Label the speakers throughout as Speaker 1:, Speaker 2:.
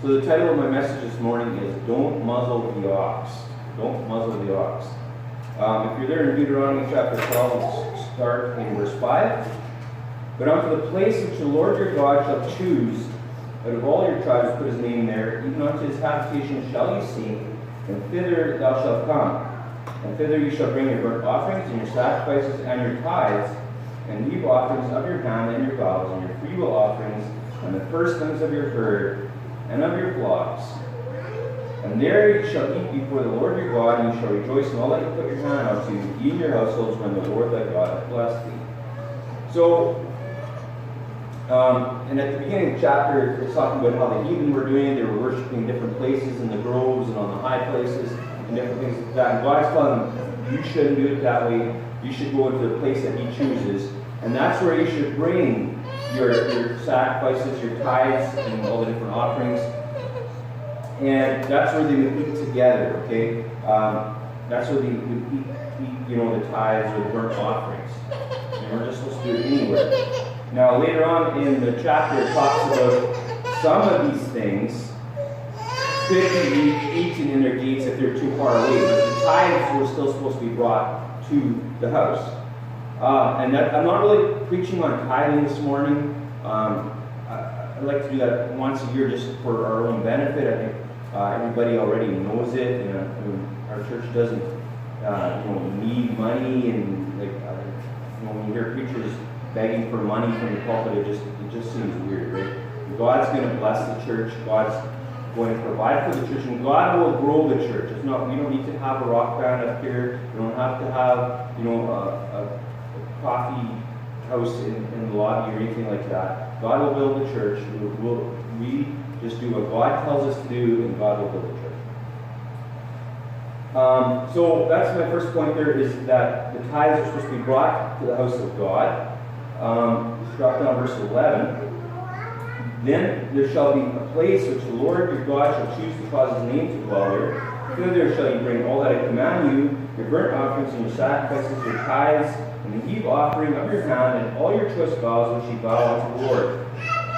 Speaker 1: So the title of my message this morning is Don't Muzzle the Ox. Don't muzzle the ox. If you're there in Deuteronomy chapter 12, let's start in verse 5. But unto the place which the Lord your God shall choose out of all your tribes, put his name there, even unto his habitation shall you seek, and thither thou shalt come. And thither you shall bring your burnt offerings, and your sacrifices, and your tithes, and leave offerings of your hand and your vows, and your freewill offerings, and the firstlings of your herd, and of your flocks. And there you shall eat before the Lord your God, and you shall rejoice in all that you put your hand unto, ye and your households, when the Lord thy God hath blessed thee. So, and at the beginning of the chapter, it's talking about how the heathen were doing. They were worshiping in different places, in the groves and on the high places, and different things like that. And God's telling them, you shouldn't do it that way. You should go into the place that he chooses. And that's where you should bring your sacrifices, your tithes, and all the different offerings. And that's where they would eat together, okay? That's where they would eat, the tithes or the burnt offerings. And we're just supposed to do it anywhere. Now, later on in the chapter, it talks about some of these things could be eaten in their gates if they're too far away, but the tithes were still supposed to be brought to the house. I'm not really preaching on tithing this morning. I like to do that once a year just for our own benefit. I think everybody already knows it, and our church doesn't need money, and when you hear preachers begging for money from the pulpit, it just seems weird, right? God's going to bless the church. God's going to provide for the church, and God will grow the church. We don't need to have a rock band up here. We don't have to have a coffee house in the lobby or anything like that. God will build the church. We just do what God tells us to do, and God will build the church. So that's my first point there, is that the tithes are supposed to be brought to the house of God. Drop down verse 11. Then there shall be a place which the Lord your God shall choose to cause his name to dwell there. Thither shall you bring all that I command you, your burnt offerings and your sacrifices, your tithes, and the heave offering of your hand, and all your choice vows which ye vow unto the Lord.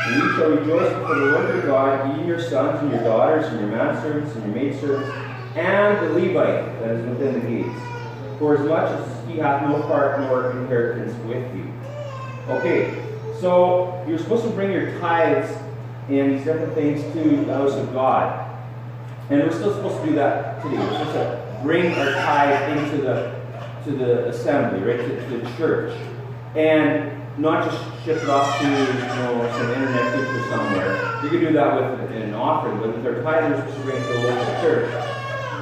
Speaker 1: And ye shall rejoice before the Lord your God, ye and your sons and your daughters, and your manservants and your maidservants, and the Levite that is within the gates, for as much as he hath no part nor inheritance with you. Okay, so you're supposed to bring your tithes and these different things to the house of God. And we're still supposed to do that today. We're supposed to bring our tithe into the assembly, right, to the church. And not just ship it off to some internet preacher somewhere. You can do that with an offering, but with our tithe, we're supposed to bring it to the local church.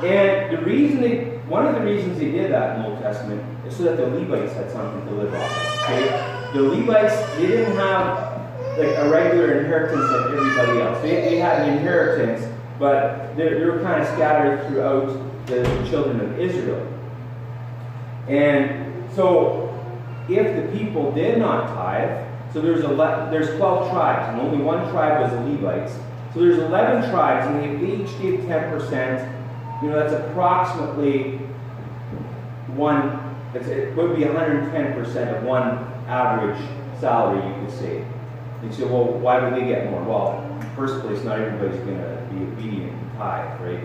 Speaker 1: And one of the reasons they did that in the Old Testament is so that the Levites had something to live off of. Okay? The Levites, they didn't have like a regular inheritance like everybody else. They had an inheritance, but they were kind of scattered throughout the children of Israel. And so, if the people did not tithe, so there's 12 tribes, and only one tribe was the Levites. So there's 11 tribes, and if they each gave 10%, that's approximately it would be 110% of one average salary, you could say. You say, well, why would they get more? Well, in the first place, not everybody's going to be obedient and tithe, right?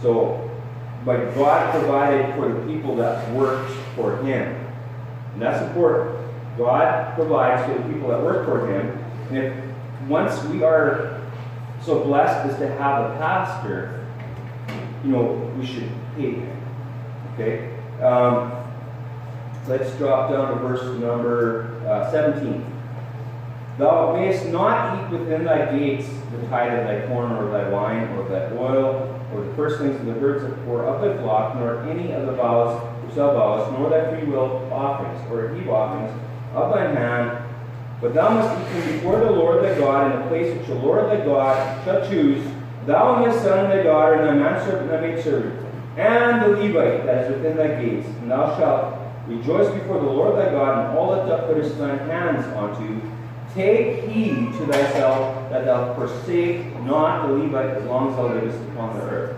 Speaker 1: So, but God provided for the people that worked for him. And that's important. God provides for the people that work for him. And if once we are so blessed as to have a pastor, we should pay him. Okay? Let's drop down to verse number 17. Thou mayest not eat within thy gates the tithe of thy corn, or thy wine, or thy oil, or the firstlings of the herds or of thy flock, nor any of the vows, nor thy freewill offerings, or heave offerings of thine hand. But thou must eat them before the Lord thy God, in the place which the Lord thy God shall choose, thou and thy son and thy daughter, and thy manservant and thy maidservant, and the Levite that is within thy gates. And thou shalt rejoice before the Lord thy God in all that thou puttest thine hands unto. Take heed to thyself that thou forsake not the Levite as long as thou livest upon the earth.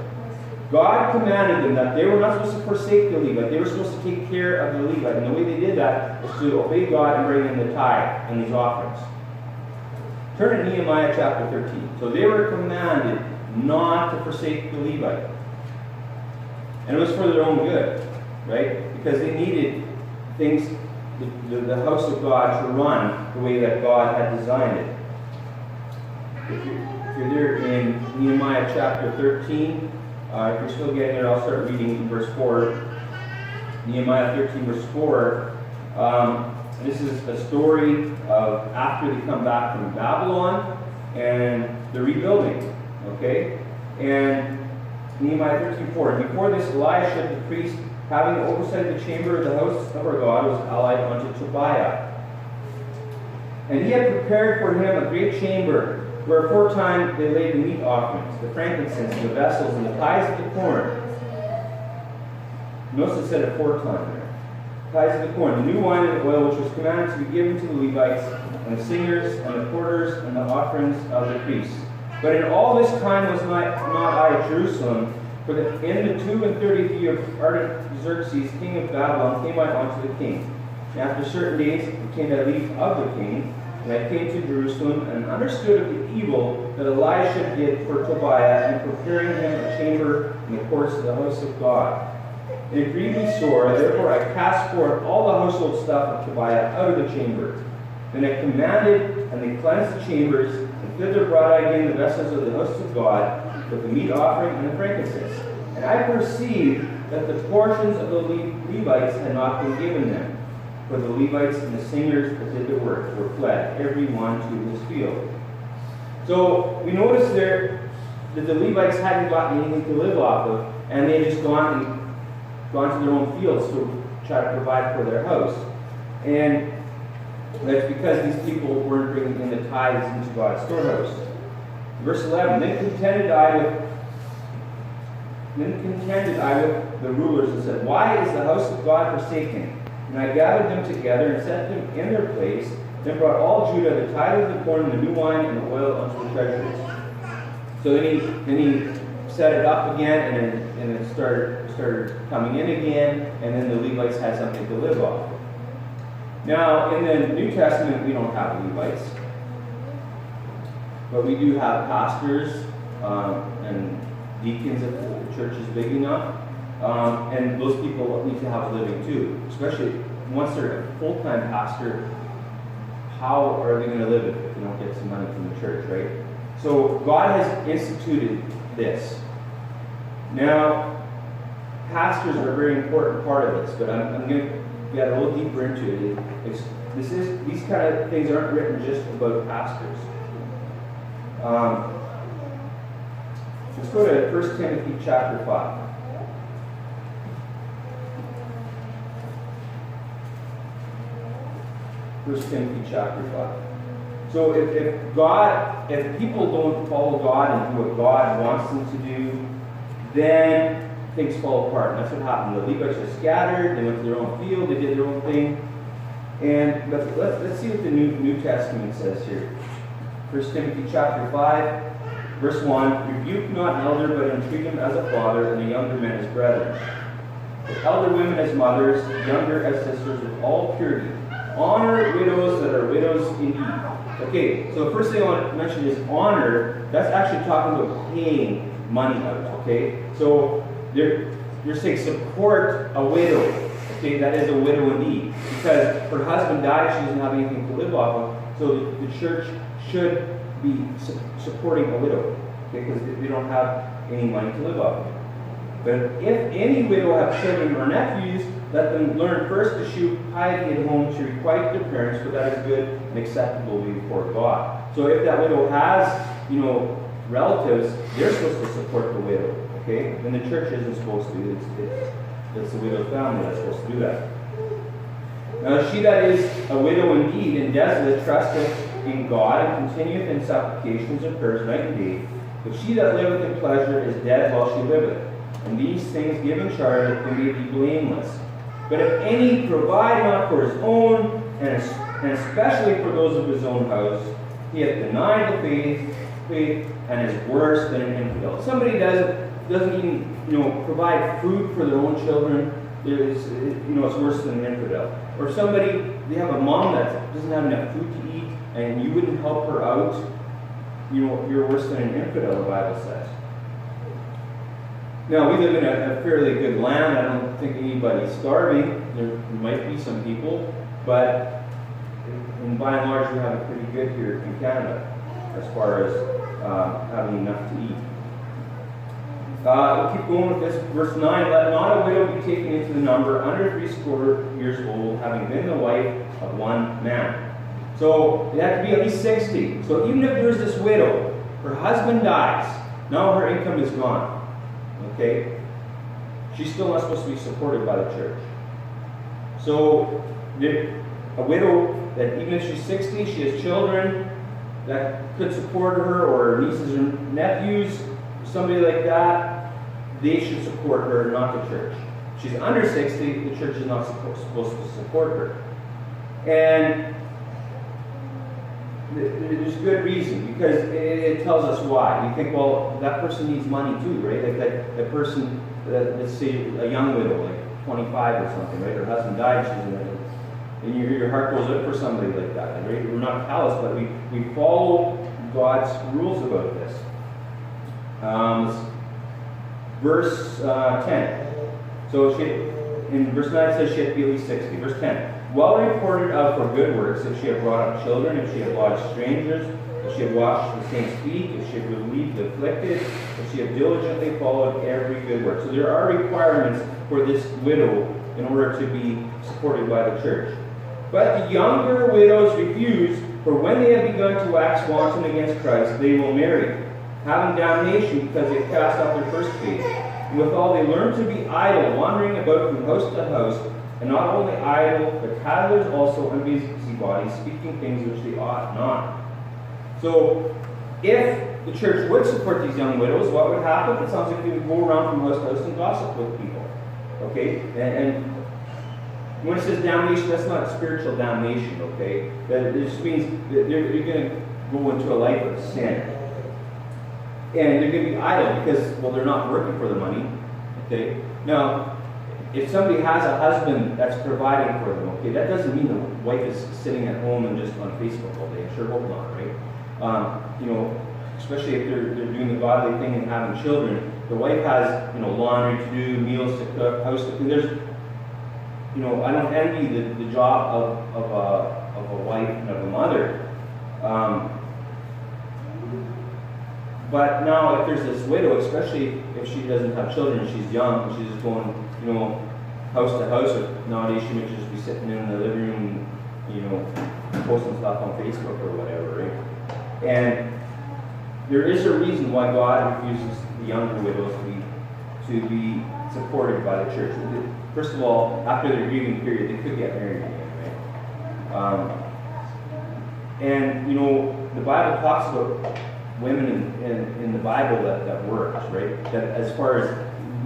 Speaker 1: God commanded them that they were not supposed to forsake the Levite. They were supposed to take care of the Levite. And the way they did that was to obey God and bring in the tithe and these offerings. Turn to Nehemiah chapter 13. So they were commanded not to forsake the Levite. And it was for their own good, right? Because they needed things, the house of God to run the way that God had designed it. If you're there in Nehemiah chapter 13, if you're still getting there, I'll start reading in verse 4. Nehemiah 13, verse 4. This is a story of after they come back from Babylon and the rebuilding. Okay? And Nehemiah 13:4. Before this, Elisha the priest, having oversight of the chamber of the house of our God, was allied unto Tobiah. And he had prepared for him a great chamber, where aforetime they laid the meat offerings, the frankincense, the vessels, and the tithes of the corn. Notice it said aforetime there. Tithes of the corn, the new wine and the oil, which was commanded to be given to the Levites, and the singers, and the porters, and the offerings of the priests. But in all this time was not I at Jerusalem, for in the 32nd year of Artaxerxes, king of Babylon, came I unto the king. And after certain days came I leave of the king, and I came to Jerusalem, and understood of the evil that Elisha did for Tobiah, in preparing him a chamber in the courts of the house of God. And it grieved me sore, therefore I cast forth all the household stuff of Tobiah out of the chamber. Then I commanded, and they cleansed the chambers, and thither brought I again the vessels of the house of God, with the meat offering and the frankincense. And I perceived that the portions of the Levites had not been given them. For the Levites and the singers that did the work were fled, every one to his field. So we notice there that the Levites hadn't gotten anything to live off of, and they had just gone to their own fields to try to provide for their house. And that's because these people weren't bringing in the tithes into God's storehouse. Verse 11, Then contended I with the rulers and said, Why is the house of God forsaken? And I gathered them together and set them in their place, then brought all Judah the tithe of the corn, and the new wine, and the oil unto the treasuries. So then he set it up again, and it started coming in again, and then the Levites had something to live off. Now, in the New Testament, we don't have Levites, but we do have pastors and deacons if the church is big enough. And those people need to have a living too, especially once they're a full-time pastor. How are they going to live if they don't get some money from the church, right? So God has instituted this. Now, pastors are a very important part of this, but I'm going to get a little deeper into it. These kind of things aren't written just about pastors. Let's go to 1 Timothy chapter 5. 1 Timothy chapter 5. So if people don't follow God and do what God wants them to do, then things fall apart. And that's what happened. The Levites are scattered, they went to their own field, they did their own thing. And let's see what the New Testament says here. 1 Timothy chapter 5, verse 1, Rebuke not an elder, but entreat him as a father, and the younger men as brethren. The elder women as mothers, younger as sisters, with all purity. Honor widows that are widows indeed. Okay, so the first thing I want to mention is honor. That's actually talking about paying money out, okay? So you're saying support a widow. Okay, that is a widow indeed. Because her husband died, she doesn't have anything to live off of. So the church should be supporting a widow. Okay, because they don't have any money to live off of. But if any widow have children or nephews, let them learn first to shew piety at home, to requite their parents, for that is good and acceptable before God. So if that widow has, relatives, they're supposed to support the widow. Okay? Then the church isn't supposed to. It's the widow's family that's supposed to do that. Now she that is a widow indeed and desolate trusteth in God, and continueth in supplications and prayers night and day. But she that liveth in pleasure is dead while she liveth. And these things give in charge that they may be blameless. But if any provide not for his own, and especially for those of his own house, he hath denied the faith, and is worse than an infidel. If somebody doesn't even provide food for their own children, it's worse than an infidel. Or somebody, they have a mom that doesn't have enough food to eat, and you wouldn't help her out, you're worse than an infidel, the Bible says. Now, we live in a fairly good land. I don't think anybody's starving. There might be some people, but by and large, we have it pretty good here in Canada as far as having enough to eat. We'll keep going with this. Verse 9, let not a widow be taken into the number under 70 years old, having been the wife of one man. So it had to be at least 60. So even if there's this widow, her husband dies, now her income is gone. Okay? She's still not supposed to be supported by the church. So a widow, that even if she's 60, she has children that could support her, or nieces or nephews, somebody like that, they should support her, not the church. If she's under 60, the church is not supposed to support her. And there's good reason, because it tells us why. You think, well, that person needs money too, right? Like that person, let's say a young widow, like 25 or something, right? Her husband died, she's in it. And your heart goes out for somebody like that, right? We're not callous, but we follow God's rules about this. Verse 10. So in verse 9 it says she had to be at least 60. Verse 10. Well reported of for good works, if she had brought up children, if she had lodged strangers, if she had washed the saints' feet, if she had relieved the afflicted, if she had diligently followed every good work. So there are requirements for this widow in order to be supported by the church. But the younger widows refuse, for when they have begun to wax wanton against Christ, they will marry, having damnation because they have cast off their first faith. And withal they learn to be idle, wandering about from house to house, and not only idle, but tattlers also, and busybodies, speaking things which they ought not. So, if the church would support these young widows, what would happen? It sounds like they would go around from house to house and gossip with people. Okay? And when it says damnation, that's not spiritual damnation, okay? That it just means that they're going to go into a life of sin. And they're going to be idle because, well, they're not working for the money, okay? Now, if somebody has a husband that's providing for them, okay, that doesn't mean the wife is sitting at home and just on Facebook all day. I sure hope not, right? Especially if they're doing the godly thing and having children, the wife has, laundry to do, meals to cook, house to clean. There's, I don't envy the job of a wife and of a mother. But now, if there's this widow, especially if she doesn't have children, she's young, and she's just going, house to house, or nowadays she might just be sitting in the living room, posting stuff on Facebook or whatever, right? And there is a reason why God refuses the younger widows to be supported by the church. First of all, after their grieving period, they could get married again, right? The Bible talks about women in the Bible that works, right? That as far as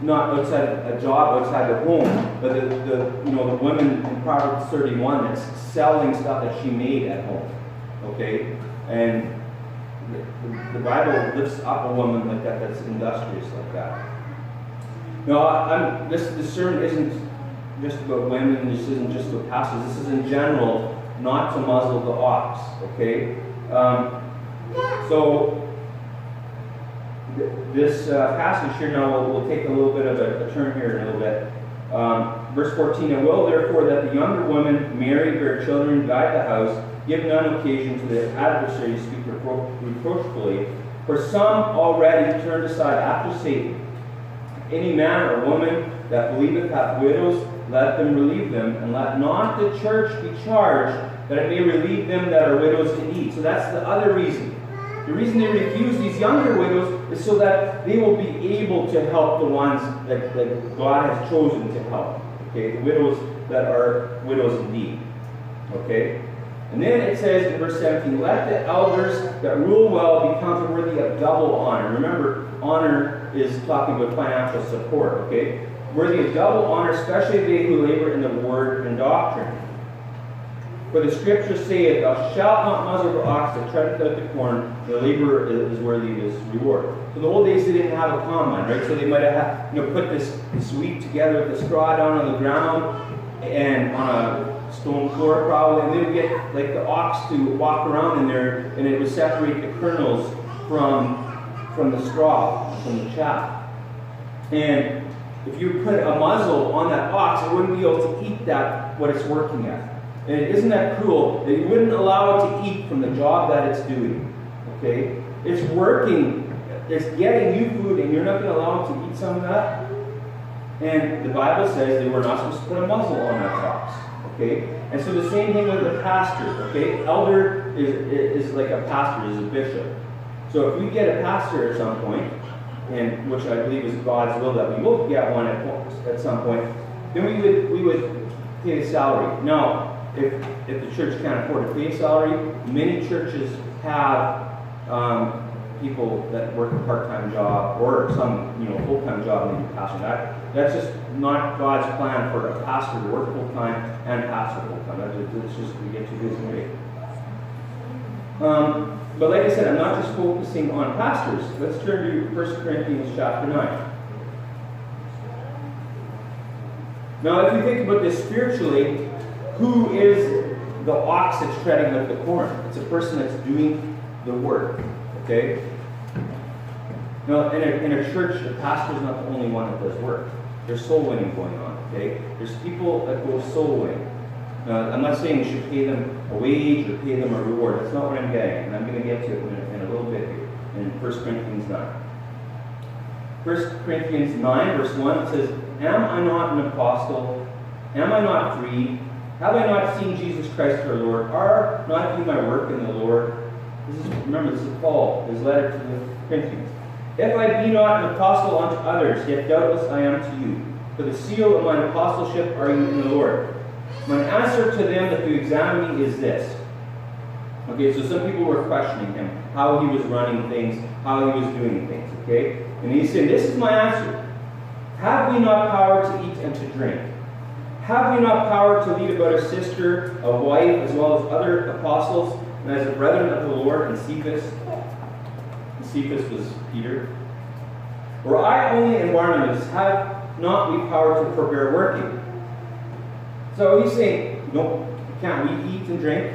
Speaker 1: not outside a job outside the home, but the woman in Proverbs 31 that's selling stuff that she made at home, okay? And the Bible lifts up a woman like that that's industrious like that. Now, this sermon isn't just about women. This isn't just about pastors. This is in general, not to muzzle the ox, okay? So this passage here now will take a little bit of a turn here in a little bit. Verse 14, and will therefore that the younger woman marry, bear children, guide the house, give none occasion to the adversary to speak reproachfully. For some already turned aside after Satan. Any man or woman that believeth hath widows, let them relieve them, and let not the church be charged, that it may relieve them that are widows indeed. So that's the other reason. The reason they refuse these younger widows is so that they will be able to help the ones that God has chosen to help. Okay, the widows that are widows indeed. Okay? And then it says in verse 17, let the elders that rule well be counted worthy of double honor. Remember, honor is talking about financial support, okay? Worthy of double honor, especially they who labor in the word and doctrine. For the scripture saith, thou shalt not muzzle the ox that treadeth out the corn, the laborer is worthy of his reward. So the old days they didn't have a combine, right? So they might have put this wheat together with the straw down on the ground and on a stone floor probably, and they would get like the ox to walk around in there, and it would separate the kernels from the straw, from the chaff. And if you put a muzzle on that ox, it wouldn't be able to eat that, what it's working at. And isn't that cruel that you wouldn't allow it to eat from the job that it's doing? Okay? It's working, it's getting you food, and you're not going to allow it to eat some of that? And the Bible says they were not supposed to put a muzzle on that ox. Okay? And so the same thing with the pastor. Okay? Elder is like a pastor, is a bishop. So if we get a pastor at some point, and which I believe is God's will that we will get one at some point, then we would pay a salary. Now, if the church can't afford to pay a salary, many churches have people that work a part-time job or some full-time job and they do pastor. That's just not God's plan for a pastor to work full-time and pastor full-time. It's just we get too busy. Right? But like I said, I'm not just focusing on pastors. Let's turn to 1 Corinthians chapter 9. Now, if you think about this spiritually, who is the ox that's treading out the corn? It's a person that's doing the work. Okay? Now, in a church, the pastor is not the only one that does work. There's soul winning going on. Okay? There's people that go soul winning. I'm not saying you should pay them a wage or pay them a reward. That's not what I'm getting. And I'm going to get to it in a little bit here, in 1 Corinthians 9. 1 Corinthians 9, verse 1, it says, Am I not an apostle? Am I not free? Have I not seen Jesus Christ our Lord? Are not you my work in the Lord? Remember, this is Paul, his letter to the Corinthians. If I be not an apostle unto others, yet doubtless I am to you. For the seal of mine apostleship are you in the Lord. My answer to them that do examine me is this. Okay, so some people were questioning him, how he was running things, how he was doing things, okay? And he's saying, this is my answer. Have we not power to eat and to drink? Have we not power to lead about a sister, a wife, as well as other apostles, and as the brethren of the Lord, and Cephas? And Cephas was Peter. Or I only and Barnabas have not we power to forbear working? So he's saying, can't we eat and drink?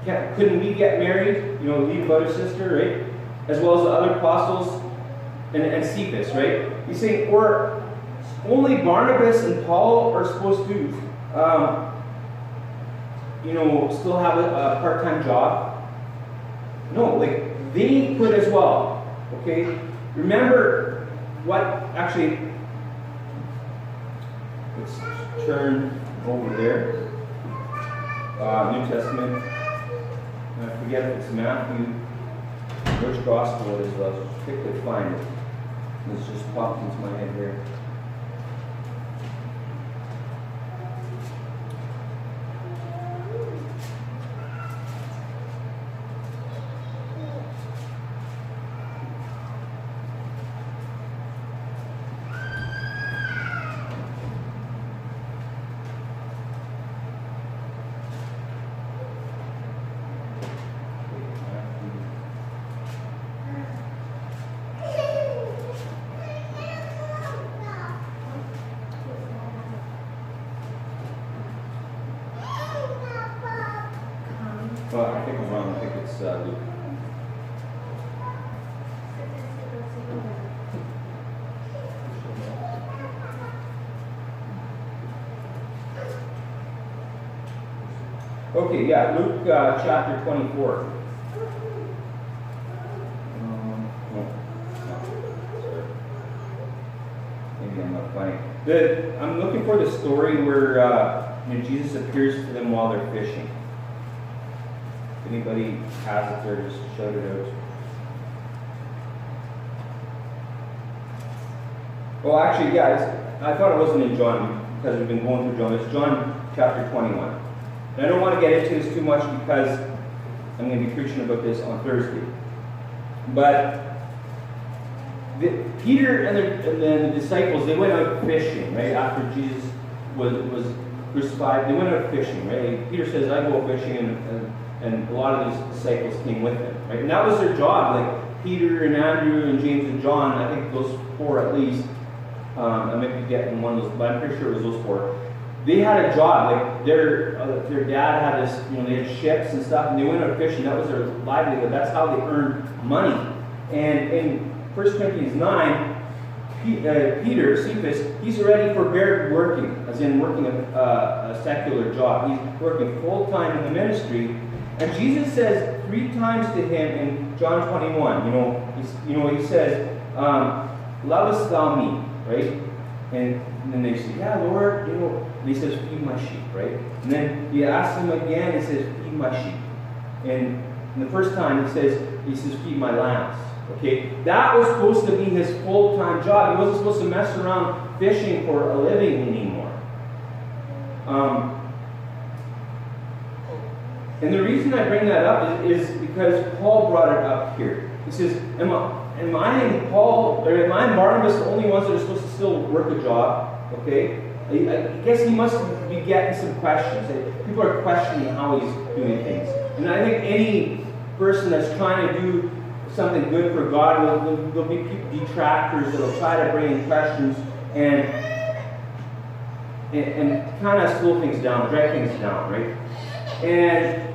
Speaker 1: Couldn't we get married? Lead about a sister, right? As well as the other apostles and Cephas, right? He's saying, or only Barnabas and Paul are supposed to, still have a part-time job? No, they could as well. Okay? Remember what actually. Let's turn over there. New Testament. I forget if it's Matthew, which gospel it is. I'll just quickly find it. It's just popped into my head here. I think I'm wrong. I think it's Luke. Okay, yeah, Luke chapter 24. Maybe I'm not finding. I'm looking for the story where Jesus appears to them while they're fishing. If anybody has it there, just shout it out. Well, actually, yeah, I thought it wasn't in John because we've been going through John. It's John chapter 21. And I don't want to get into this too much because I'm going to be preaching about this on Thursday. But Peter and the disciples, they went out fishing, right? After Jesus was crucified, they went out fishing, right? Peter says, I go fishing, and a lot of these disciples came with him, right? And that was their job, like Peter and Andrew and James and John, I think those four at least. I might be getting one of those, but I'm pretty sure it was those four. they had a job. Like their dad had this, they had ships and stuff, and they went out fishing. That was their livelihood. That's how they earned money. And in 1 Corinthians 9, Peter, Cephas, he's already forbeared working, as in working a secular job. He's working full-time in the ministry. And Jesus says 3 times to him in John 21, he says, lovest thou me, right? And then they say, yeah, Lord, and he says, feed my sheep, right? And then he asks him again, he says, feed my sheep. And the first time he says, feed my lambs. Okay, that was supposed to be his full-time job. He wasn't supposed to mess around fishing for a living anymore. And the reason I bring that up is because Paul brought it up here. He says, am I and Paul, or am I and Barnabas the only ones that are supposed to still work a job? Okay, I guess he must be getting some questions. People are questioning how he's doing things. And I think any person that's trying to do something good for God, there'll be detractors that'll try to bring in questions and kind of slow things down, drag things down, right? And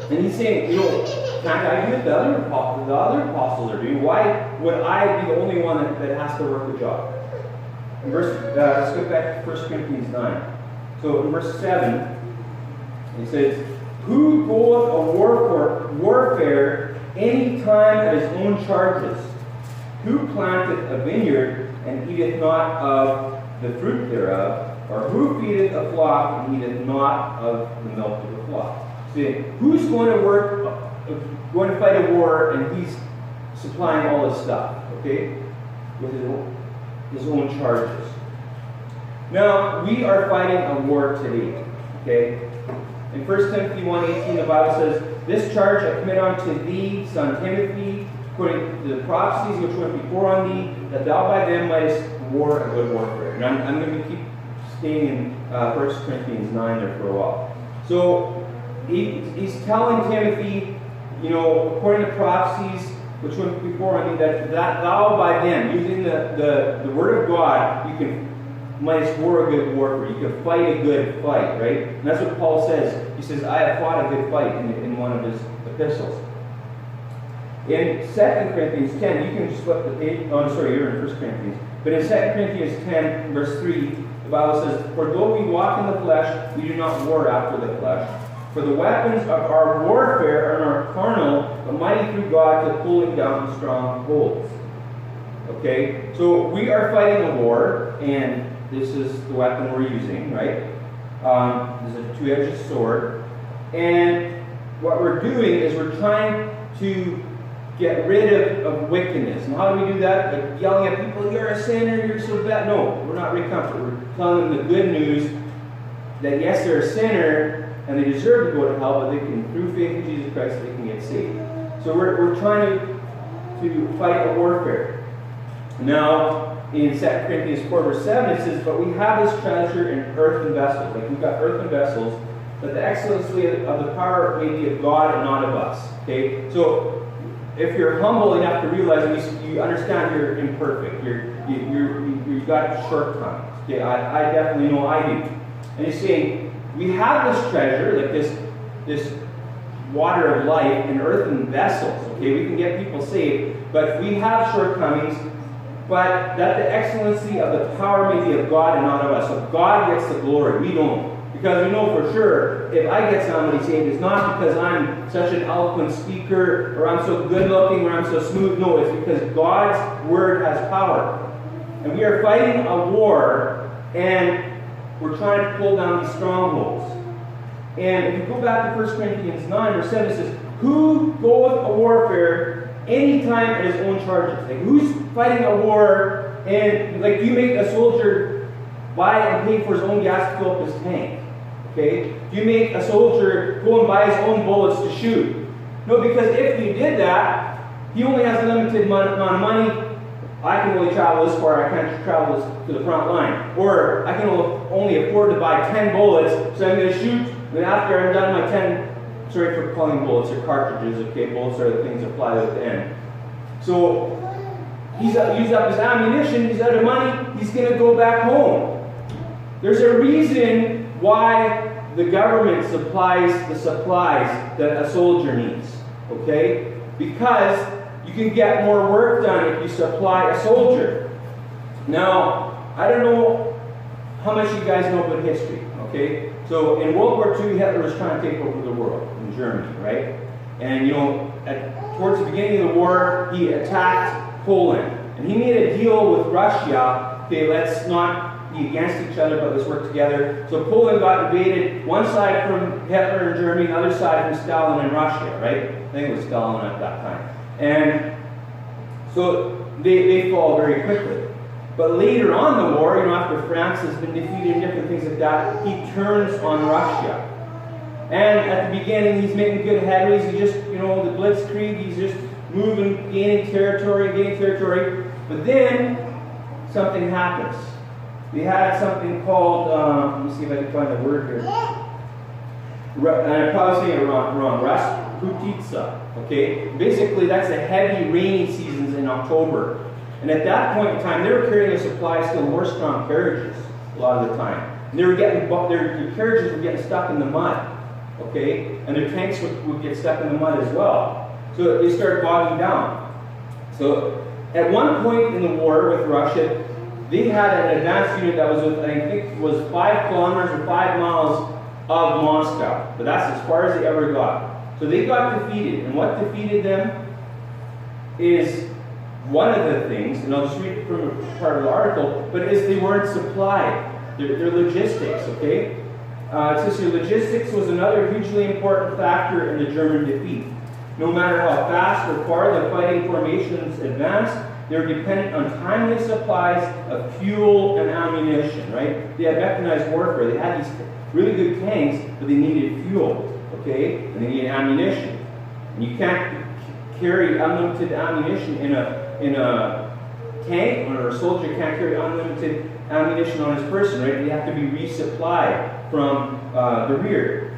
Speaker 1: he's saying, can't I do what the other apostles are doing? Why would I be the only one that has to work the job? Let's go back to 1 Corinthians 9. So in verse 7, it says, who goeth a warfare any time at his own charges? Who planteth a vineyard and eateth not of the fruit thereof? Or who feedeth a flock and eateth not of the milk of the flock? See, who's going to fight a war and he's supplying all this stuff, okay, with his own charges? Now, we are fighting a war today, okay? In 1 Timothy 1:18, the Bible says, this charge I commit unto thee, son Timothy, according to the prophecies which went before on thee, that thou by them mightest war a good warfare. And I'm going to keep staying in 1 Corinthians 9 there for a while. So he's telling Timothy, according to prophecies which went before on thee, that thou by them, using the word of God, you can might war a good warfare. You can fight a good fight, right? And that's what Paul says. He says, I have fought a good fight in one of his epistles. In 2 Corinthians 10, you can just flip the page. Oh, sorry, you're in 1 Corinthians. But in 2 Corinthians 10, verse 3, the Bible says, for though we walk in the flesh, we do not war after the flesh. For the weapons of our warfare are not carnal, but mighty through God to pulling down strongholds. Okay? So we are fighting a war, and this is the weapon we're using, right? This is a two-edged sword. And what we're doing is we're trying to get rid of wickedness. And how do we do that? Like yelling at people, you're a sinner, you're so bad. No, we're not recomforting. We're telling them the good news that yes, they're a sinner and they deserve to go to hell, but they can, through faith in Jesus Christ, they can get saved. So we're trying to fight a warfare. Now, in 2 Corinthians 4, verse 7, it says, but we have this treasure in earthen vessels. Like we've got earthen vessels, that the excellency of the power may be of God and not of us. Okay? So, if you're humble enough to realize you understand you're imperfect, you've got shortcomings. Okay? I definitely know I do. And he's saying, we have this treasure, like this water of life in earthen vessels. Okay? We can get people saved, but we have shortcomings. But that the excellency of the power may be of God and not of us. So God gets the glory. We don't. Because we know for sure, if I get somebody saved, it's not because I'm such an eloquent speaker, or I'm so good looking, or I'm so smooth. No, it's because God's word has power. And we are fighting a war, and we're trying to pull down these strongholds. And if you go back to 1 Corinthians 9, verse 7, it says, who goeth a warfare anytime at his own charges? Like, who's fighting a war, and like, do you make a soldier buy and pay for his own gas to fill up his tank? Okay? Do you make a soldier go and buy his own bullets to shoot? No, because if you did that, he only has a limited amount of money. I can only travel this far, I can't travel to the front line. Or I can only afford to buy 10 bullets, so I'm going to shoot, and after I'm done my 10, sorry for calling bullets, or cartridges, okay? Bullets are the things that fly at the end. So, he's used up his ammunition, he's out of money, he's going to go back home. There's a reason why the government supplies the supplies that a soldier needs, okay? Because you can get more work done if you supply a soldier. Now, I don't know how much you guys know about history, okay? So in World War II, Hitler was trying to take over the world in Germany, right? And you know, towards the beginning of the war, he attacked Poland. And he made a deal with Russia, okay, let's not be against each other, but let's work together. So Poland got invaded, one side from Hitler and Germany, the other side from Stalin and Russia, right? I think it was Stalin at that time. And so they fall very quickly. But later on in the war, you know, after France has been defeated and different things like that, he turns on Russia. And at the beginning, he's making good headways. He just, you know, the Blitzkrieg, he's just moving, gaining territory. But then, something happens. They had something called, let me see if I can find the word here. And I'm probably saying it wrong. Rasputitsa. Okay? Basically, that's the heavy rainy seasons in October. And at that point in time, they were carrying a supply of still horse-drawn carriages a lot of the time. And they were getting, their carriages were getting stuck in the mud. Okay? And their tanks would get stuck in the mud as well. So they started bogging down. So at one point in the war with Russia, they had an advanced unit that was, I think it was 5 kilometers or 5 miles of Moscow. But that's as far as they ever got. So they got defeated. And what defeated them is one of the things, and I'll just read from part of the article, but is they weren't supplied. Their logistics, okay? It says here, logistics was another hugely important factor in the German defeat. No matter how fast or far the fighting formations advanced, they were dependent on timely supplies of fuel and ammunition, right? They had mechanized warfare. They had these really good tanks, but they needed fuel, okay? And they needed ammunition. And you can't carry unlimited ammunition in a tank, or a soldier can't carry unlimited ammunition on his person, right? They have to be resupplied from the rear.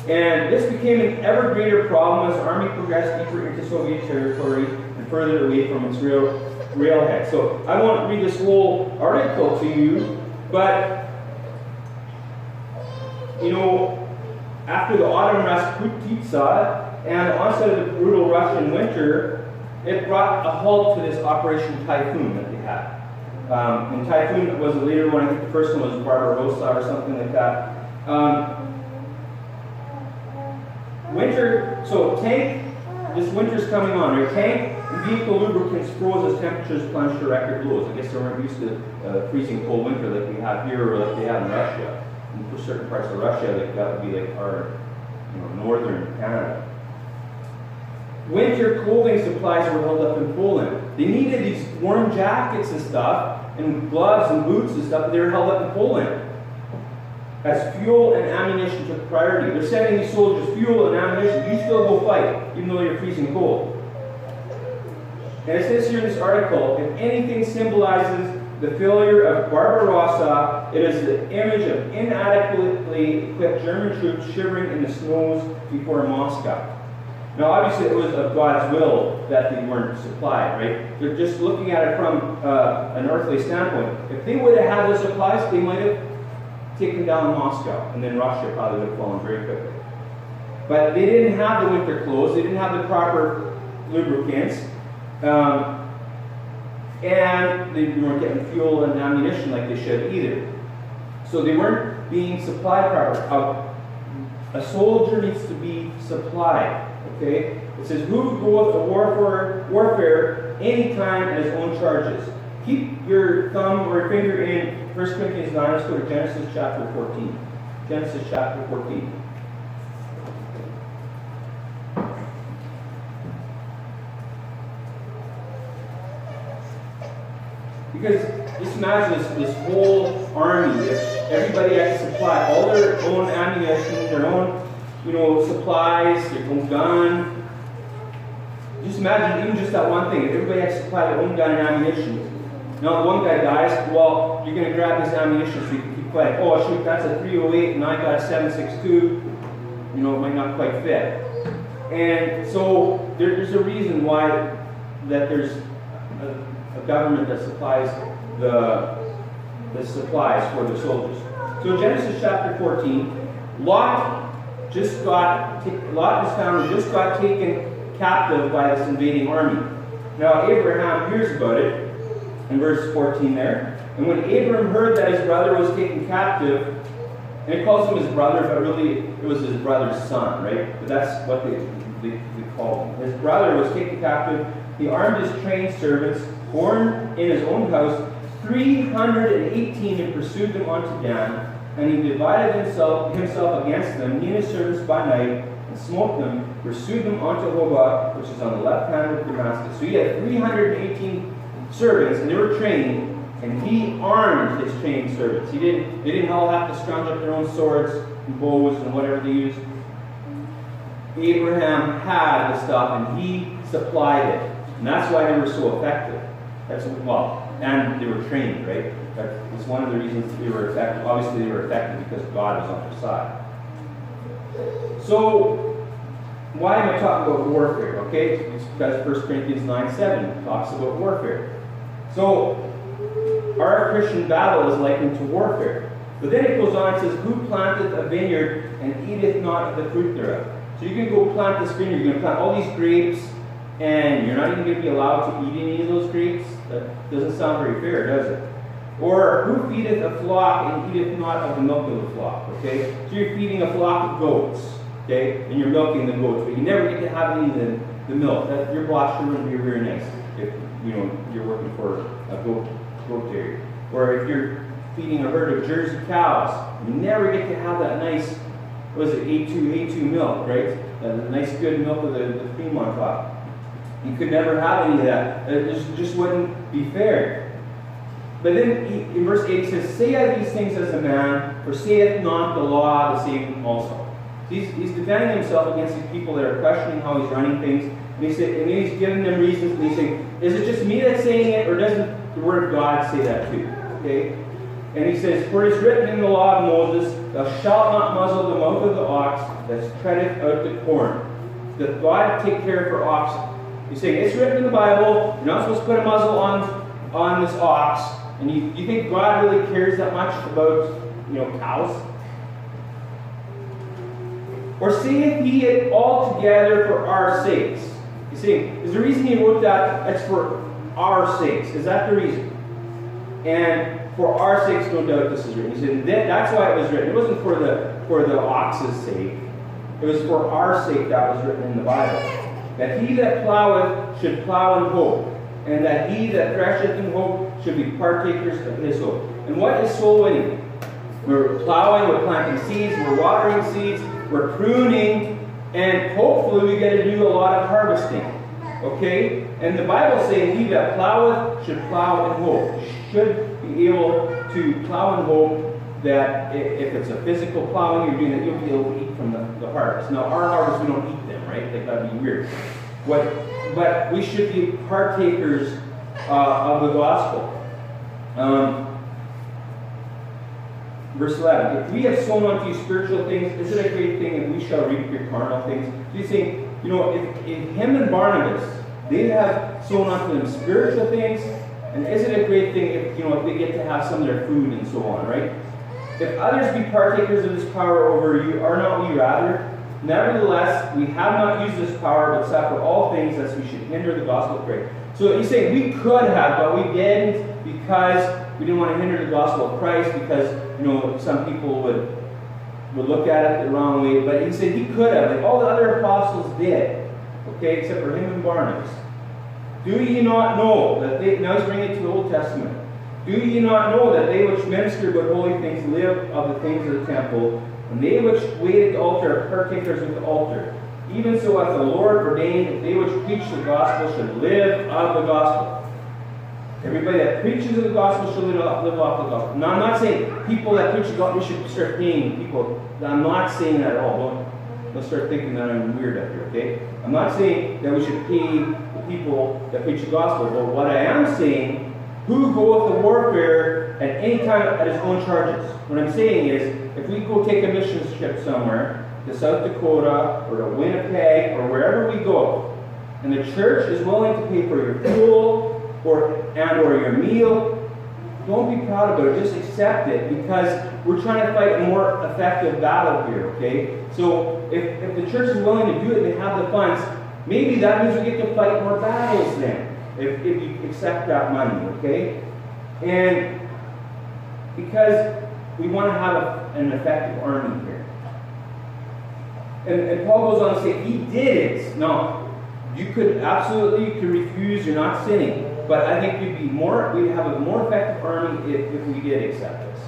Speaker 1: And this became an ever greater problem as the army progressed deeper into Soviet territory and further away from its railhead. So I won't read this whole article to you, but you know, after the autumn Rasputitsa and the onset of the brutal Russian winter, it brought a halt to this Operation Typhoon that they had. And Typhoon was a later one. I think the first one was Barbarossa or something like that. Winter, so tank, this winter's coming on. Your tank and vehicle lubricants froze as temperatures plunged to record lows. I guess they weren't used to freezing cold winter like we have here or like they have in Russia. And for certain parts of Russia, like that would be like our, you know, northern Canada. Winter clothing supplies were held up in Poland. They needed these warm jackets and stuff, and gloves and boots and stuff, but they were held up in Poland. As fuel and ammunition took priority. They're sending these soldiers fuel and ammunition. You still go fight, even though you're freezing cold. And it says here in this article, if anything symbolizes the failure of Barbarossa, it is the image of inadequately equipped German troops shivering in the snows before Moscow. Now, obviously, it was of God's will that they weren't supplied, right? They're just looking at it from an earthly standpoint. If they would have had the supplies, they might have taken down Moscow, and then Russia probably would have fallen very quickly. But they didn't have the winter clothes, they didn't have the proper lubricants, and they weren't getting fuel and ammunition like they should either. So they weren't being supplied properly. A soldier needs to be supplied. Okay? It says, who goeth to warfare anytime at his own charges. Keep your thumb or your finger in 1 Corinthians 9. Let's go to Genesis chapter 14. Genesis chapter 14. Because just imagine this whole army, if everybody had to supply all their own ammunition, their own, you know, supplies, their own gun. Just imagine even just that one thing. If everybody had to supply their own gun and ammunition. Now, one guy dies, well, you're going to grab this ammunition so you can keep fighting. Oh, shoot, that's a 308 and I got a 762. You know, it might not quite fit. And so there's a reason why that there's a government that supplies the the supplies for the soldiers. So Genesis chapter 14, Lot and his family just got taken captive by this invading army. Now Abraham hears about it in verse 14 there. And when Abram heard that his brother was taken captive, and it calls him his brother, but really it was his brother's son, right? But that's what they call him. His brother was taken captive. He armed his trained servants, born in his own house, 318, and pursued them unto Dan. And he divided himself against them, he and his servants by night, and smote them, pursued them unto Hobah, which is on the left hand of Damascus. So he had 318 servants, and they were trained, and he armed his trained servants. They didn't all have to scrounge up their own swords and bows and whatever they used. Abraham had the stuff, and he supplied it. And that's why they were so effective. And they were trained, right? That's one of the reasons they were effective. Obviously, they were effective because God was on their side. So, why am I talking about warfare? Okay, it's because 1 Corinthians 9:7 talks about warfare. So, our Christian battle is likened to warfare. But then it goes on and says, "Who planteth a vineyard and eateth not of the fruit thereof?" So you can go plant this vineyard, you're going to plant all these grapes, and you're not even going to be allowed to eat any of those grapes. That doesn't sound very fair, does it? Or, "Who feedeth a flock and eateth not of the milk of the flock?" Okay? So you're feeding a flock of goats, okay? And you're milking the goats, but you never get to have any of the milk. Your boss sure wouldn't be very nice if you're working for a goat dairy. Or if you're feeding a herd of Jersey cows, you never get to have that nice, A2 milk, right? The nice good milk with the cream on top. You could never have any of that. It just wouldn't be fair. But then in verse 8 it says, "Say I these things as a man, for saith not the law the same also." So he's defending himself against these people that are questioning how he's running things. And he's giving them reasons, and he's saying, is it just me that's saying it, or doesn't the Word of God say that too? Okay? And he says, "For it is written in the law of Moses, thou shalt not muzzle the mouth of the ox that treadeth out the corn." That God take care for oxen. He's saying, it's written in the Bible, you're not supposed to put a muzzle on this ox. And you think God really cares that much about, cows? "Or saith he it altogether for our sakes?" He's saying, is the reason he wrote that, it's for our sakes. Is that the reason? And for our sakes, no doubt this is written. He said, that's why it was written. It wasn't for the ox's sake. It was for our sake that was written in the Bible. That he that ploweth should plow in hope, and that he that thresheth in hope should be partakers of his hope. And what is soul winning? We're plowing, we're planting seeds, we're watering seeds, we're pruning, and hopefully we get to do a lot of harvesting. Okay? And the Bible is saying, he that ploweth should plow in hope. Should be able to plow in hope that if it's a physical plowing you're doing, that you'll be able to eat from the harvest. Now, our harvest, we don't eat them, right? Like, that'd be weird. But we should be partakers of the gospel. Verse 11, "If we have sown unto you spiritual things, is it a great thing if we shall reap your carnal things?" So he's saying, if him and Barnabas, they have sown unto them spiritual things, and is it a great thing if they get to have some of their food and so on, right? "If others be partakers of this power over you, are not we rather? Nevertheless, we have not used this power, but suffer all things, lest we should hinder the gospel of Christ." So he's saying we could have, but we didn't, because we didn't want to hinder the gospel of Christ, because some people would look at it the wrong way. But he said he could have, like all the other apostles did, okay, except for him and Barnabas. "Do ye not know that they," now he's bringing it to the Old Testament, "do ye not know that they which minister but holy things live of the things of the temple, and they which wait at the altar are partakers of the altar? Even so hath the Lord ordained that they which preach the gospel should live of the gospel." Everybody that preaches of the gospel should live off the gospel. Now, I'm not saying people that preach the gospel, we should start paying people. I'm not saying that at all. Don't start thinking that I'm weird up here, okay? I'm not saying that we should pay the people that preach the gospel. But what I am saying, who goeth to warfare at any time at his own charges? What I'm saying is, if we go take a mission trip somewhere, to South Dakota, or to Winnipeg, or wherever we go, and the church is willing to pay for your fuel, or your meal, don't be proud about it. Just accept it, because we're trying to fight a more effective battle here, okay? So if the church is willing to do it, they have the funds, maybe that means we get to fight more battles then, if you accept that money, okay? And because we want to have an effective army here. And Paul goes on to say, he did it. Now, you could refuse, you're not sinning. But I think we'd have a more effective army if we did accept this.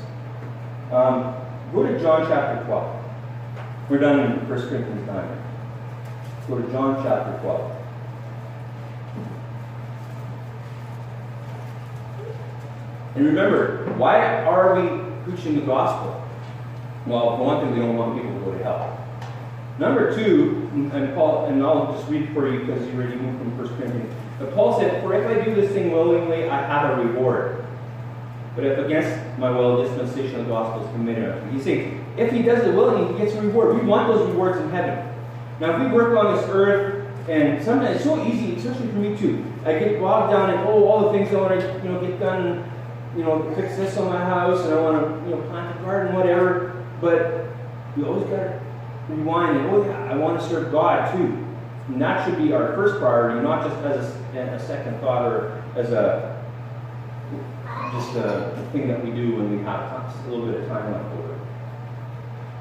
Speaker 1: Go to John chapter 12. We're done in 1 Corinthians 9. Go to John chapter 12. And remember, why are we preaching the gospel? Well, for one thing, we don't want people to go to hell. Number two, and I'll just read for you because you already moved from 1 Corinthians. But Paul said, for if I do this thing willingly, I have a reward. But if against my will, dispensation of the gospel is committed unto me. He's saying, if he does it willingly, he gets a reward. We want those rewards in heaven. Now, if we work on this earth, and sometimes it's so easy, especially for me too. I get bogged down in all the things I want to get done, fix this on my house, and I want to plant a garden, whatever. But we always got to rewind and I want to serve God too. And that should be our first priority, not just as a second thought or as just a thing that we do when we have a little bit of time left over.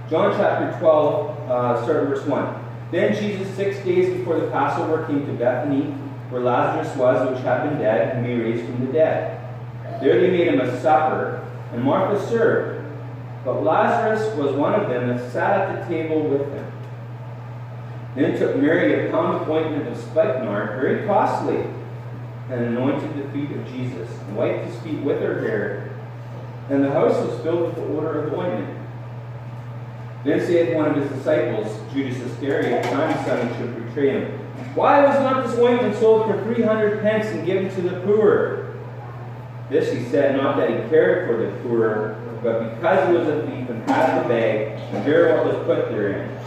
Speaker 1: John chapter 12, start verse 1. Then Jesus, 6 days before the Passover, came to Bethany, where Lazarus was, which had been dead, whom he raised from the dead. There they made him a supper, and Martha served. But Lazarus was one of them that sat at the table with him. Then took Mary a pound of ointment of spikenard, very costly, and anointed the feet of Jesus, and wiped his feet with her hair. And the house was filled with the odor of the ointment. Then saith one of his disciples, Judas Iscariot, Simon's son, who should betray him, why was not this ointment sold for 300 pence and given to the poor? This he said, not that he cared for the poor, but because he was a thief and had the bag, and bare what was put therein.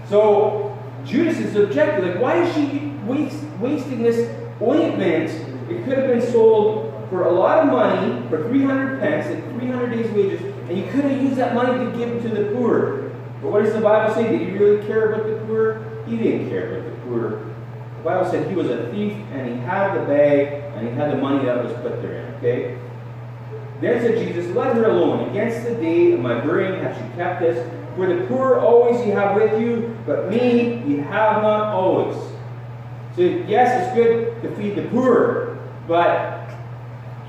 Speaker 1: So Judas is objective. Like, why is she wasting this ointment? It could have been sold for a lot of money, for 300 pence, like 300 days' wages, and you could have used that money to give to the poor. But what does the Bible say? Did he really care about the poor? He didn't care about the poor. The Bible said he was a thief, and he had the bag, and he had the money that was put therein. Okay? Then said Jesus, let her alone. Against the day of my burying hath she kept this. For the poor always ye have with you, but me ye have not always. So yes, it's good to feed the poor, but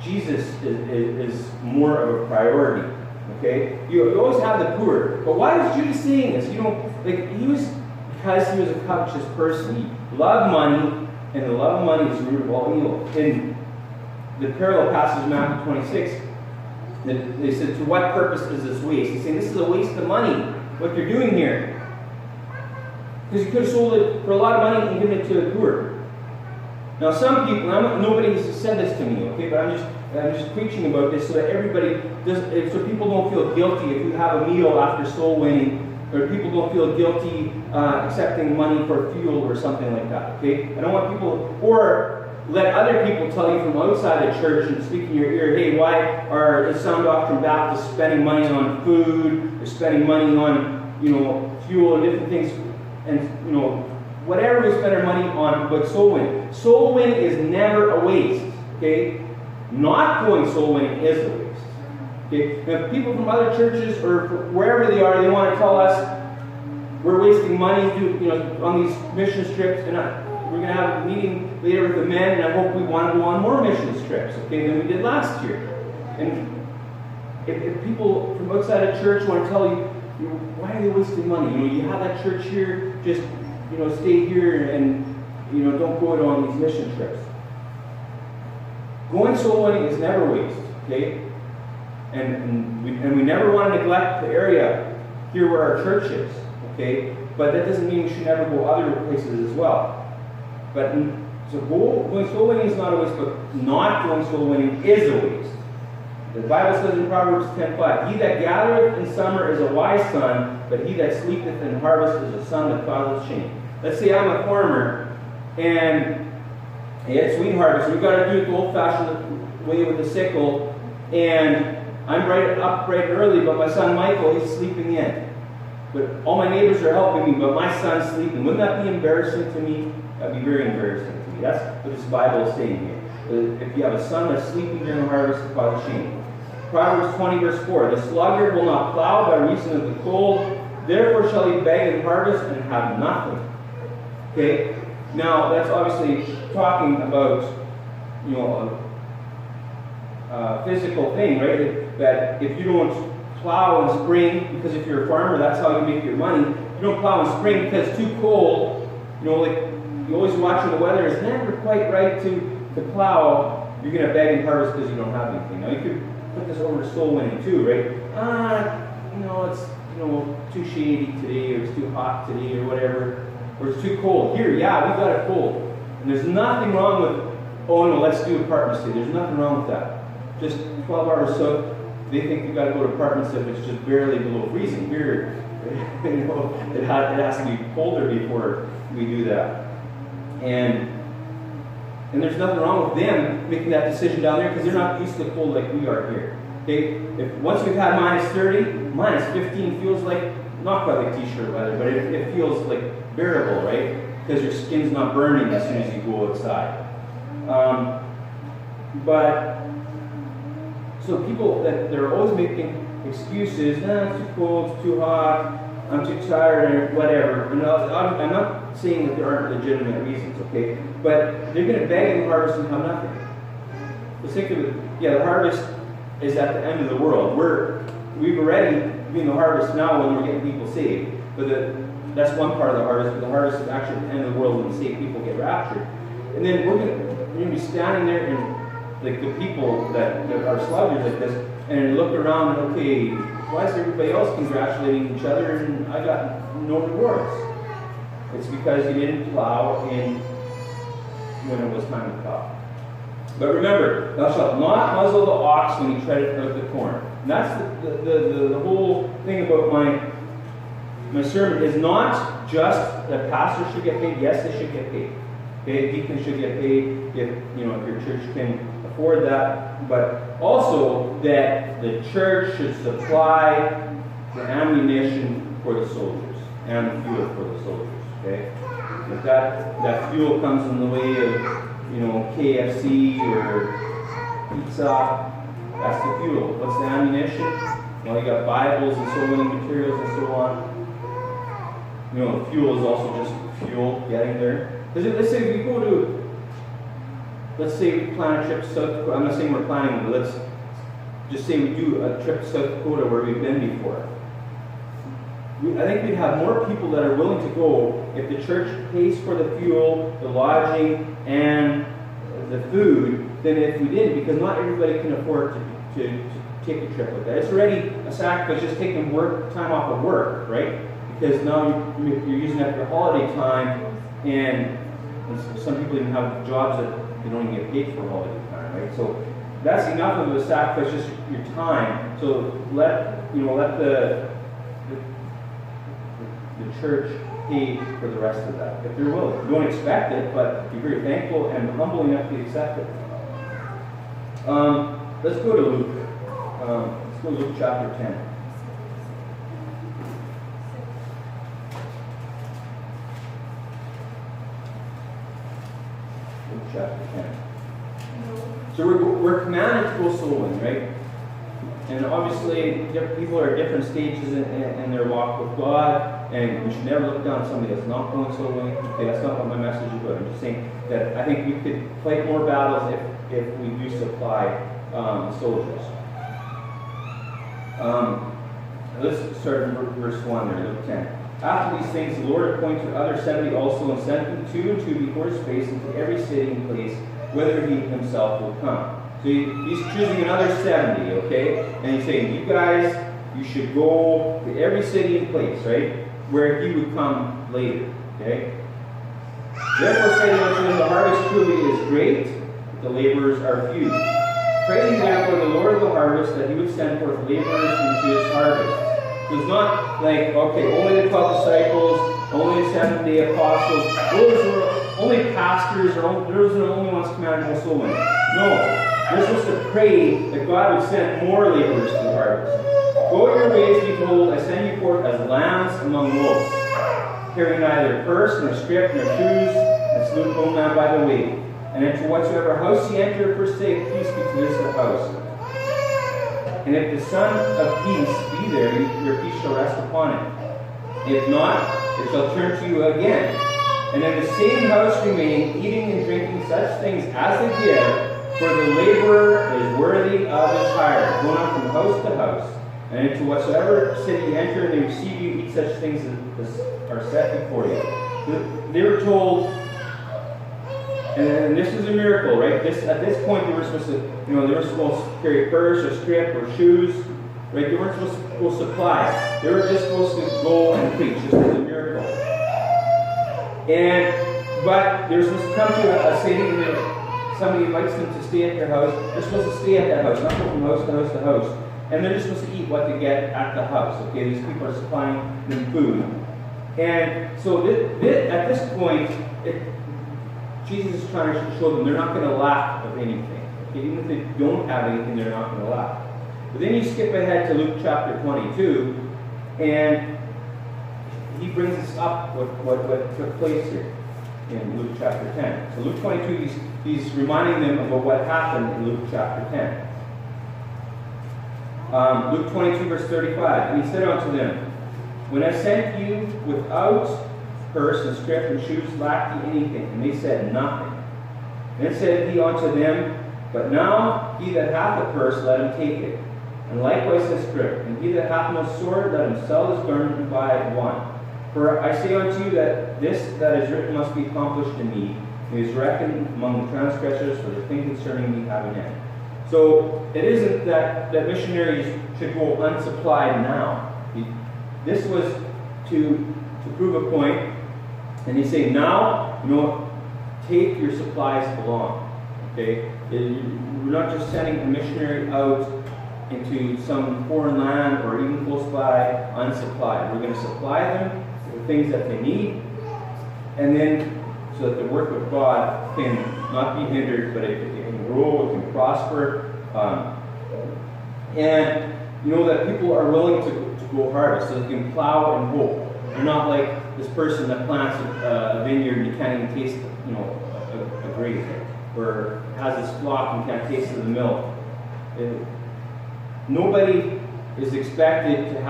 Speaker 1: Jesus is more of a priority. Okay? You always have the poor. But why is Judas saying this? Because he was a covetous person. He loved money, and the love of money is the root of all evil. In the parallel passage of Matthew 26, they said, to what purpose is this waste? He's saying, this is a waste of money, what you're doing here. Because you could have sold it for a lot of money and given it to the poor. Now some people, nobody has said this to me, okay, but I'm just preaching about this so that everybody does, so people don't feel guilty if you have a meal after soul winning, or people don't feel guilty accepting money for fuel or something like that, okay? I don't want people, or let other people tell you from outside the church and speak in your ear, hey, why are the Sound Doctrine Baptists spending money on food, or spending money on, fuel and different things, and, whatever we spend our money on, but soul winning. Soul winning is never a waste, okay? Not going soul winning is a waste. Okay? Now, if people from other churches or wherever they are, they want to tell us we're wasting money, on these mission trips, and we're going to have a meeting later with the men, and I hope we want to go on more mission trips, okay, than we did last year. And if people from outside of church want to tell you, why are they wasting money? You have that church here, just stay here and don't go on these mission trips. Going soul winning is never waste, okay? And we never want to neglect the area here where our church is, okay? But that doesn't mean we should never go other places as well. But so going soul winning is not a waste, but not going soul winning is a waste. The Bible says in Proverbs 10:5, he that gathereth in summer is a wise son, but he that sleepeth in harvest is a son that causeth shame. Let's say I'm a farmer, and it's wheat harvest. We've got to do it the old-fashioned away with the sickle, and I'm up bright and early, but my son Michael, he's sleeping in. But all my neighbors are helping me, but my son's sleeping. Wouldn't that be embarrassing to me? That'd be very embarrassing to me. That's what this Bible is saying here. If you have a son that's sleeping during the harvest, it's cause a shame. Proverbs 20, verse 4. The sluggard will not plow by reason of the cold, therefore shall he beg and harvest and have nothing. Okay? Now, that's obviously talking about, you know, a physical thing, right? That if you don't plow in spring, because if you're a farmer, that's how you make your money. You don't plow in spring because it's too cold. You know, like, you always watching the weather is never quite right to plow. You're going to beg and harvest because you don't have anything. Now, you could put this over to soul winning too, right? You know, it's, you know, too shady today, or it's too hot today, or whatever. Or it's too cold. Here, yeah, we got it cold. And there's nothing wrong with, oh no, let's do apartments today. There's nothing wrong with that. Just 12 hours soak. They think you've got to go to apartments if it's just barely below freezing. Here, you know, it has to be colder before we do that. And there's nothing wrong with them making that decision down there because they're not used to the cold like we are here. Okay? If once we've had minus 30, minus 15 feels like, not quite like t-shirt weather, but it feels like bearable, right? Because your skin's not burning as soon as you go outside. So people they're always making excuses, it's too cold, it's too hot, I'm too tired, or whatever. And I'm not saying that there aren't legitimate reasons, okay? But they're going to beg and harvest and have nothing. Let's think of it, the harvest is at the end of the world. We've already been the harvest now when we're getting people saved. But that's one part of the harvest, but the harvest is actually at the end of the world when the saved people get raptured. And then we're going to be standing there and like the people that are sluggers like this, and look around and, okay, why is everybody else congratulating each other and I got no rewards? It's because you didn't plow in when it was time to plow. But remember, thou shalt not muzzle the ox when he treadeth out the corn. And that's the whole thing about my sermon is not just that pastors should get paid. Yes, they should get paid. Okay, deacons should get paid if your church can afford that, but also that the church should supply the ammunition for the soldiers and the fuel for the soldiers. Okay, if that fuel comes in the way of KFC or pizza, that's the fuel. What's the ammunition? Well, you got Bibles and so many materials and so on. The fuel is also just fuel getting there. Because let's say we go to, let's say we plan a trip to South Dakota. I'm not saying we're planning, but let's just say we do a trip to South Dakota where we've been before. I think we'd have more people that are willing to go if the church pays for the fuel, the lodging, and the food than if we didn't, because not everybody can afford to take a trip like that. It's already a sacrifice just taking time off of work, right? Because now you're using up your holiday time, and some people even have jobs that they don't even get paid for holiday time, right? So that's enough of a sacrifice, just your time. So let the church pay for the rest of that, if they're willing. You don't expect it, but be very thankful and humble enough to accept it. Let's go to Luke. Let's go to Luke chapter 10. Luke chapter 10. So we're commanded to go soul winning, right? And obviously, people are at different stages in their walk with God, and we should never look down on somebody that's not going soul winning. Okay, that's not what my message is about. I'm just saying that I think we could fight more battles if we do supply soldiers. Let's start in verse 1 there, Luke 10. After these things, the Lord appointed other 70 also, and sent them 2 and 2 before his face into every city and place, whither he himself will come. So he's choosing another 70, okay? And he's saying, you guys, you should go to every city and place, right? Where he would come later, okay? Therefore say unto them, the harvest truly is great, but the laborers are few. Pray ye therefore the Lord of the harvest that he would send forth laborers into his harvest. So it's not like, okay, only the 12 disciples, only the 70 apostles, those were only pastors, or those are the only ones commanded to soul winning. No. You're supposed to pray that God would send more laborers to the harvest. Go your ways, be told, I send you forth as lambs among wolves, carrying neither purse, nor scrip, nor shoes, and salute no man by the way. And into whatsoever house ye enter, first say, peace be to this house. And if the Son of Peace be there, your peace shall rest upon it. If not, it shall turn to you again. And in the same house remain, eating and drinking such things as they give, for the laborer is worthy of his hire, going on from house to house. And into whatsoever city you enter, and they receive you, eat such things as are set before you. They were told, and this is a miracle, right? At this point, they were supposed to, they were supposed to carry a purse or scrip or shoes, right? They weren't supposed to go supply. They were just supposed to go and preach. This was a miracle. But they were supposed to come to a city, and somebody invites them to stay at their house. They're supposed to stay at that house, not go from house to house to house. And they're just supposed to eat what they get at the house. Okay, these people are supplying them food. And so at this point, Jesus is trying to show them they're not going to lack of anything. Okay? Even if they don't have anything, they're not going to lack. But then you skip ahead to Luke chapter 22, and he brings us up what took place here in Luke chapter 10. So Luke 22, he's reminding them about what happened in Luke chapter 10. Luke 22, verse 35. And he said unto them, when I sent you without purse and scrip and shoes, lacked ye anything? And they said, nothing. Then said he unto them, but now he that hath a purse, let him take it, and likewise a scrip. And he that hath no sword, let him sell his garment and buy one. For I say unto you that this that is written must be accomplished in me. It is reckoned among the transgressors, for the thing concerning me have an end. So it isn't that missionaries should go unsupplied now. This was to prove a point. And he's saying, now, take your supplies along. Okay? We're not just sending a missionary out into some foreign land or even close by unsupplied. We're going to supply them with the things that they need, and then so that the work of God can not be hindered, but it can grow, it can prosper. And that people are willing to go harvest, so they can plow and hoe. They're not like this person that plants a vineyard and you can't even taste, a grape, or has this flock and can't taste the milk. Nobody is expected to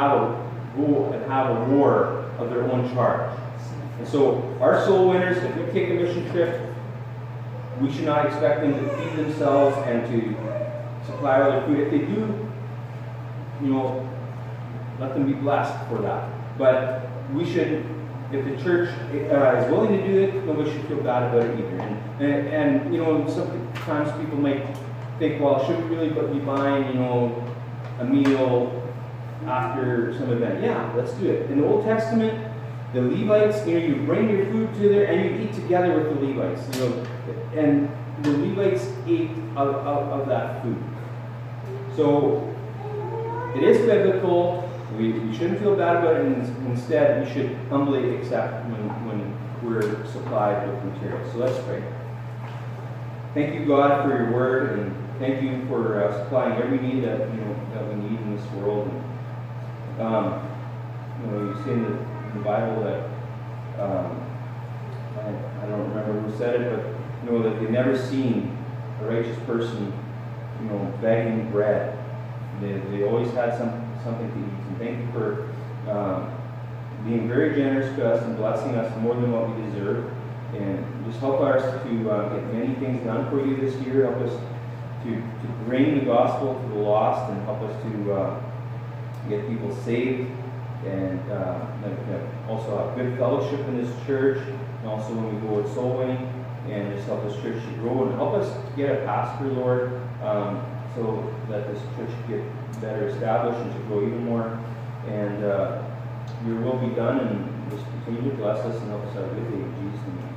Speaker 1: go and have a war of their own charge. And so, our soul winners, if we take a mission trip, we should not expect them to feed themselves and to supply all their food. If they do, let them be blessed for that. But we should, if the church is willing to do it, nobody should feel bad about it either. And sometimes people might think, well, should we really be buying, a meal after some event? Yeah, let's do it. In the Old Testament, the Levites, you bring your food to there and you eat together with the Levites, and the Levites ate of that food. So it is biblical. We shouldn't feel bad about it, and instead we should humbly accept when we're supplied with material. So let's pray. Thank you, God, for your word, and thank you for supplying every need that we need in this world. And, you see in the Bible that I don't remember who said it, but that they've never seen a righteous person begging bread. They always had something to eat. And thank you for being very generous to us and blessing us more than what we deserve. And just help us to get many things done for you this year. Help us to bring the gospel to the lost, and help us to get people saved, and also have good fellowship in this church, and also when we go with soul winning, and just help this church to grow, and help us to get a pastor, Lord, so that this church can get better established and to grow even more. And your will be done, and just continue to bless us and help us have a good day in Jesus' name.